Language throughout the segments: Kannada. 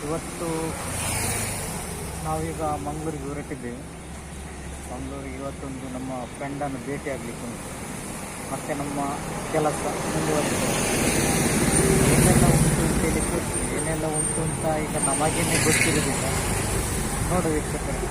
ಇವತ್ತು ನಾವೀಗ ಮಂಗಳೂರಿಗೆ ಹೊರಟಿದ್ದೇವೆ. ಮಂಗಳೂರಿಗೆ ಇವತ್ತೊಂದು ನಮ್ಮ ಫ್ರೆಂಡನ್ನು ಭೇಟಿಯಾಗಲಿಕ್ಕೆ ಉಂಟು. ಮತ್ತು ನಮ್ಮ ಕೆಲಸ ಮುಂದುವರಿದೆ. ಏನೆಲ್ಲ ಉಂಟು ಅಂತೇಳಿ ಏನೆಲ್ಲ ಉಂಟು ಅಂತ ಈಗ ನಮಗೇನೆ ಗೊತ್ತಿರೋದಿಲ್ಲ. ನೋಡು ವೀಕ್ಷಕರೇ.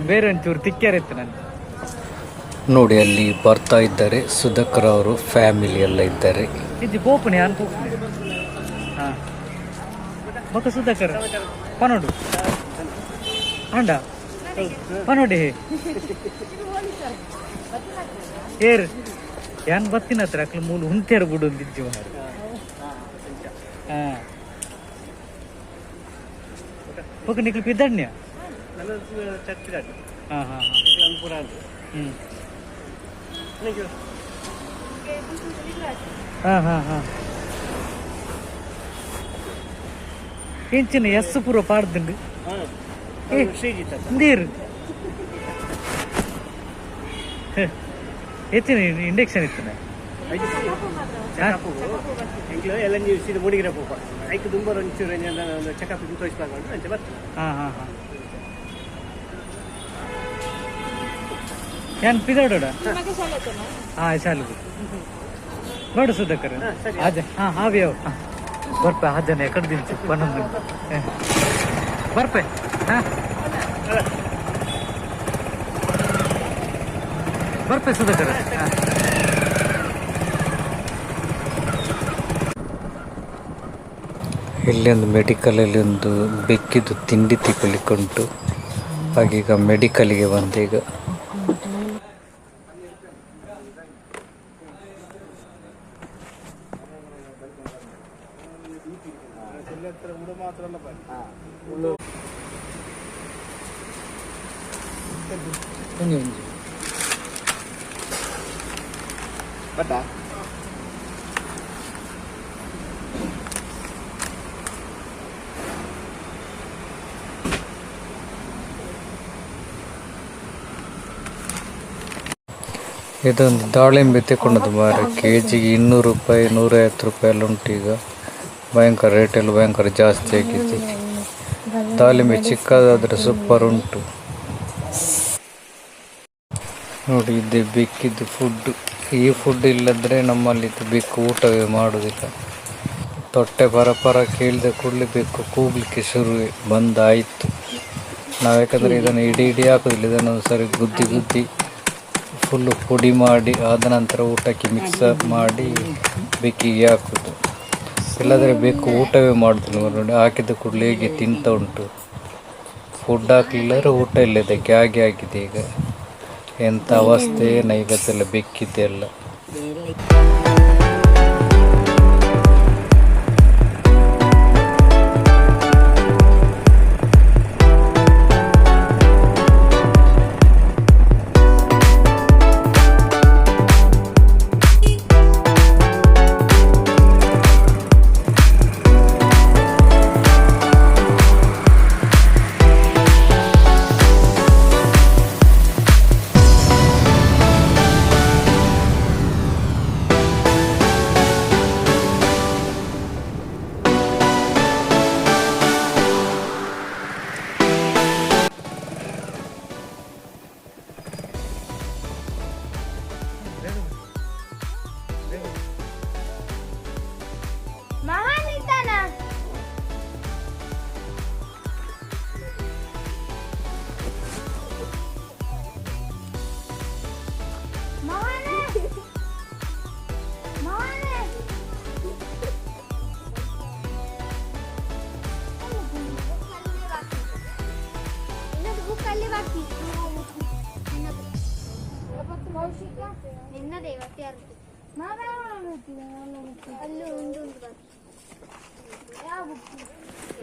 ಬೇರೆ ಒಂಚೂರು ತಿಕ್ಕ್ಯಾರಿತ್ತು ನಾನು ನೋಡಿ. ಅಲ್ಲಿ ಬರ್ತಾ ಇದ್ದಾರೆ ಸುಧಾಕರ್ ಅವರು, ಫ್ಯಾಮಿಲಿ ಎಲ್ಲ ಇದ್ದಾರೆ. ಇದು ಪೋಪನೆ ಯಾರು ಪೋಪನೆ ಹಾಂ ಬೊಕ್ಕ ಸುಧಾಕರ್ ಪನೋಡು ಅಂಡ ಪನೋಡಿ ಏರ್ ಯಾನ್ ಬತ್ತಿನ ಹತ್ರ ಅಕ್ಲ ಮೂಲ ಹುಂತೇರು ಬಿಡು ಅಂದಿದ್ದೀವ. ಹಾಂ ಬೊಕ್ಕ ನಿಕ್ಲು ಪಿದ್ದಣ್ಯ. ಹಾಂ ಹಾಂ ಹಾಂ ಹಾಂ ಹಾಂ ಎಂಚಿನ ಎಸ್ಸು ಪೂರ ಪಾಡ್ದುಂಡು ನೀರು ಹೆಚ್ಚಿನ ಇಂಡಕ್ಷನ್ ಇತ್ತು. ಹಾಂ ಹಾಂ ಹಾಂ ಏನ್ ಪಿದಾಡೋಡ ಹಾಂ ಚಾಲು ನೋಡು ಸುಧಾಕರ್ ಅದೇ ಹಾಂ ಹಾವಿ ಅವು ಬರ್ಪೆ ಜನ ಎಕಡೆ ದಿನ ಪನ್ನೊಂದು ಬರ್ಪೆ ಹಾಂ ಬರ್ಪೆ ಸುಧಾಕರ್. ಹಾಂ ಇಲ್ಲಿ ಒಂದು ಮೆಡಿಕಲಲ್ಲಿ ಒಂದು ಬೆಕ್ಕಿದ್ದು ತಿಂಡಿ ತಿಕ್ಕಲಿಕ್ಕುಂಟು. ಹಾಗೀಗ ಮೆಡಿಕಲಿಗೆ ಬಂದೀಗ. ಇದೊಂದು ದಾಳಿಂಬೆ ತಗೊಂಡದ್ದು ಮಾರೆ, ಕೆಜಿಗೆ 200 ರೂಪಾಯಿ 150 ರೂಪಾಯಿ ಎಲ್ಲ ಉಂಟು. ಈಗ ಭಯಂಕರ ರೇಟೆಲ್ಲ ಭಯಂಕರ ಜಾಸ್ತಿ ಆಗಿದೆ. ದಾಳಿಂಬೆ ಚಿಕ್ಕದಾದರೆ ಸೂಪರ್ ಉಂಟು ನೋಡಿ. ಇದೆ ಬೆಕ್ಕಿದ್ದು ಫುಡ್ಡು. ಈ ಫುಡ್ ಇಲ್ಲದ್ರೆ ನಮ್ಮಲ್ಲಿ ಬೆಕ್ಕು ಊಟವೇ ಮಾಡೋದಿಲ್ಲ. ತೊಟ್ಟೆ ಪರ ಕೇಳಿದ ಕೂಡಲೇ ಬೆಕ್ಕು ಕೂಗಲಿಕ್ಕೆ ಶುರುವೆ ಬಂದಾಯಿತು. ನಾವು ಯಾಕಂದರೆ ಇದನ್ನು ಇಡೀ ಹಾಕೋದಿಲ್ಲ, ಇದನ್ನು ಸರಿ ಗುದ್ದಿ ಫುಲ್ಲು ಪುಡಿ ಮಾಡಿ ಆದ ನಂತರ ಊಟಕ್ಕೆ ಮಿಕ್ಸ್ ಮಾಡಿ ಬೆಕ್ಕಿಗೆ ಹಾಕೋದು. ಇಲ್ಲದ್ರೆ ಬೆಕ್ಕು ಊಟವೇ ಮಾಡೋದಿಲ್ಲ ನೋಡಿ. ಹಾಕಿದ ಕೂಡಲೇ ಹೇಗೆ ತಿಂತ ಉಂಟು. ಫುಡ್ ಹಾಕಲಿಲ್ಲದ್ರೆ ಊಟ ಇಲ್ಲ, ಇದಕ್ಕೆ ಹಾಗೆ ಆಗಿದೆ ಈಗ. ಎಂಥ ಅವಸ್ಥೆ ನೈಗತ್ತೆಲ್ಲ ಬೆಕ್ಕಿದ್ದೆಲ್ಲ.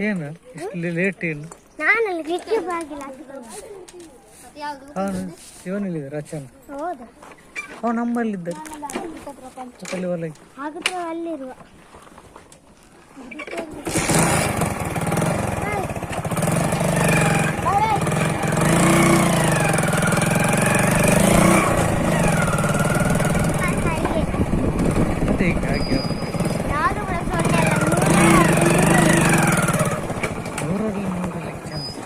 ಏನು ಇಷ್ಟು ಲೇಟ್ ಏನು? ಅವನು ಇವನಿಲ್ಲಿದ್ದ ರಚನ್, ಅವನು ನಮ್ಮಲ್ಲಿದ್ದ ಅಲ್ಲಿ ಹೊಲಗೆ. ಅಲ್ಲಿರುವ ಮತ್ತೆ ಈಗ ಹಾಗೆ ನೂರಲ್ಲಿ ನೋಡಲಿಕ್ಕೆ ಚಾನ್ಸ್.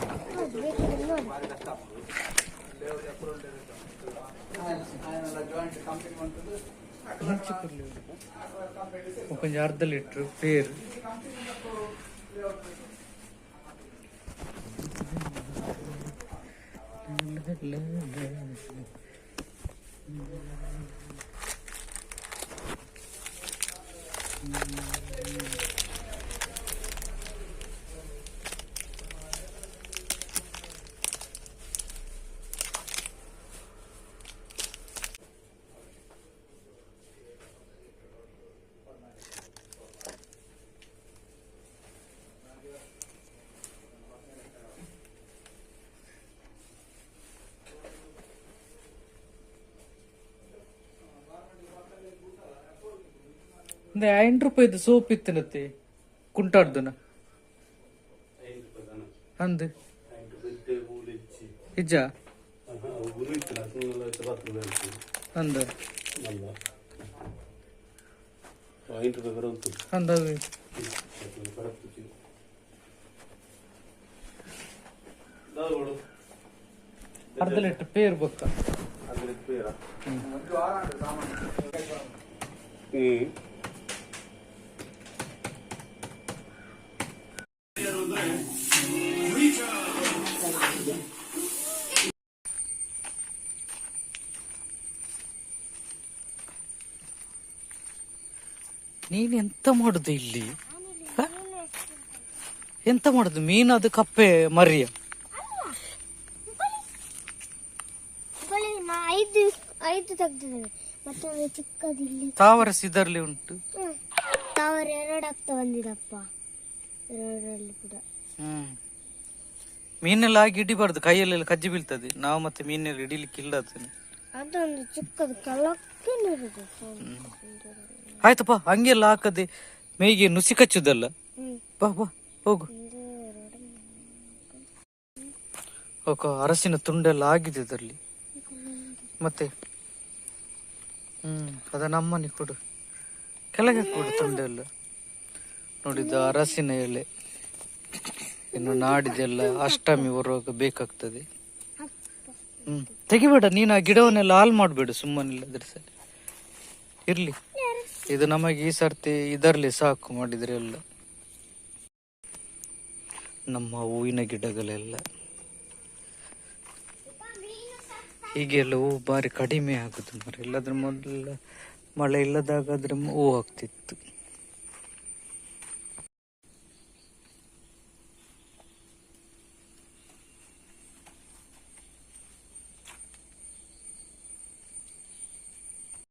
ಕೊಂಚ ಅರ್ಧ ಲೀಟ್ರು ಪೇರು. ಒಂದು 8 ರೂಪಾಯಿದು ಸೋಪ್ ಇತ್ತನತ್ತೆ ಕುಂಟಾಡ್ದನ ಅಂದು ಇಜ್ಜ ಅಂದ ಅಂದ ಅರ್ಧ ಲೀಟರ್ ಪೇರ್ ಬೊಕ್ಕ. ನೀನ್ ಎಂತ ಮಾಡುದು ಇಲ್ಲಿ? ಎಂತ ಮಾಡುದು? ಮೀನು ಅದು ಕಪ್ಪೆ ಮರಿಯ? ಐದು ತೆಗ್ದಿದ್ದೇನೆ. ಮತ್ತೆ ಚಿಕ್ಕದಿಲ್ಲಿ ತಾವರಸ್ ಇದರಲ್ಲಿ ಉಂಟು. ತಾವರ 2 ಆಗ್ತಾ ಬಂದಿದಪ್ಪ, 2ರಲ್ಲಿ ಕೂಡ. ಮೀನೆಲ್ಲ ಹಾಗೆ ಹಿಡಿಬಾರ್ದು, ಕೈಯಲ್ಲೆಲ್ಲ ಕಜ್ಜಿ ಬೀಳ್ತದೆ. ನಾವು ಮತ್ತೆ ಮೀನೆಲ್ಲ ಹಿಡಿಲಿಕ್ಕೆ ಇಲ್ಲ. ಅದೊಂದು ಚಿಕ್ಕದು ಕೆಳಕ್ಕೆ ನೀರುದು. ಆಯ್ತಪ್ಪ, ಹಂಗೆಲ್ಲ ಹಾಕದೆ ಮೇಗೆ ನುಸಿ ಕಚ್ಚುದಲ್ಲ. ಬಾ ಬಾ ಹೋಗು. ಅರಸಿನ ತುಂಡೆಲ್ಲ ಆಗಿದೆ ಅದರಲ್ಲಿ. ಮತ್ತೆ ಅದ ನಮ್ಮನೆ ಕೊಡು, ಕೆಳಗೆ ಕೊಡು ತುಂಡೆಲ್ಲ. ನೋಡಿದ್ದು ಅರಸಿನ ಎಲೆ. ಇನ್ನು ನಾಡಿದೆಲ್ಲ ಅಷ್ಟಮಿ ಬರುವಾಗ ಬೇಕಾಗ್ತದೆ. ತೆಗಿಬೇಡ ನೀನು, ಆ ಗಿಡವನ್ನೆಲ್ಲ ಹಾಳು ಮಾಡ್ಬೇಡ ಸುಮ್ಮನಿಲ್ಲದ್ರೆ ಸರಿ ಇರ್ಲಿ. ಇದು ನಮಗೆ ಈ ಸರ್ತಿ ಇದರಲ್ಲಿ ಸಾಕು ಮಾಡಿದ್ರೆ ಎಲ್ಲ. ನಮ್ಮ ಹೂವಿನ ಗಿಡಗಳೆಲ್ಲ ಹೀಗೆಲ್ಲ ಹೂ ಬಾರಿ ಕಡಿಮೆ ಆಗುದು ಮರ. ಇಲ್ಲದ್ರೆ ಮೊದಲ ಮಳೆ ಇಲ್ಲದಾಗಾದ್ರೆ ಹೂ ಆಗ್ತಿತ್ತು.